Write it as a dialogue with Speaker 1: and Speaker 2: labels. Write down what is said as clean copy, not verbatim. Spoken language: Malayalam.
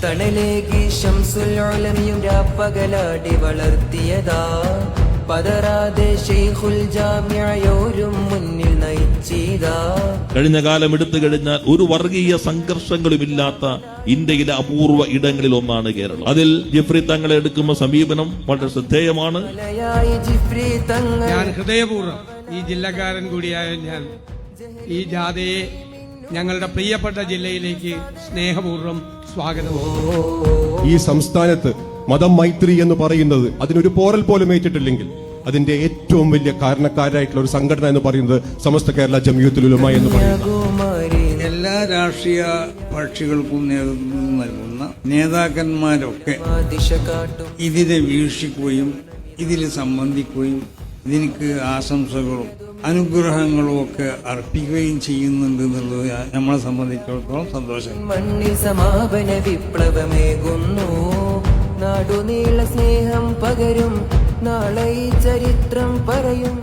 Speaker 1: തണലേകി ശംസുൽ ഉലമയും രാപ്പകലാടി വളർത്തിയതാ. പതറാതെ ശൈഖുൽ ജാമിഅയോരും മുന്നിൽ നയിച്ചീതാ.
Speaker 2: കഴിഞ്ഞ കാലം എടുത്തു കഴിഞ്ഞാൽ ഒരു വർഗീയ സംഘർഷങ്ങളുമില്ലാത്ത ഇന്ത്യയിലെ അപൂർവ ഇടങ്ങളിൽ ഒന്നാണ് കേരളം. അതിൽ ജിഫ്രി തങ്ങളെ എടുക്കുന്ന സമീപനം വളരെ ശ്രദ്ധേയമാണ്.
Speaker 3: ഞാൻ ഹൃദയപൂർവ്വം ഈ ജില്ലക്കാരൻ കൂടിയായ ഞാൻ ഈ ജാഥയെ ഞങ്ങളുടെ പ്രിയപ്പെട്ട ജില്ലയിലേക്ക് സ്നേഹപൂർവ്വം സ്വാഗതം.
Speaker 4: ഈ സംസ്ഥാനത്ത് മതം മൈത്രി എന്ന് പറയുന്നത് അതിനൊരു പോറൽ പോലും ഏറ്റിട്ടില്ലെങ്കിൽ അതിന്റെ ഏറ്റവും വലിയ കാരണക്കാരായിട്ടുള്ള ഒരു സംഘടന എന്ന് പറയുന്നത് സമസ്ത കേരള ജംഇയ്യത്തുൽ ഉലമ എന്ന് പറയുന്നത്.
Speaker 5: എല്ലാ രാഷ്ട്രീയ കക്ഷികൾക്കും നേതൃത്വം നൽകുന്ന നേതാക്കന്മാരൊക്കെ ഇതിനെ വീക്ഷിക്കുകയും ഇതിൽ സംബന്ധിക്കുകയും ഇതിനക്ക് ആശംസകളും അനുഗ്രഹങ്ങളും ഒക്കെ അർപ്പിക്കുകയും ചെയ്യുന്നുണ്ട് എന്നുള്ളത് നമ്മളെ സംബന്ധിച്ചിടത്തോളം സന്തോഷം.
Speaker 1: മണ്ണിൽ സമാപന വിപ്ലവമേകുന്നു, നാടുനീള സ്നേഹം പകരും, നാളെ ചരിത്രം പറയും.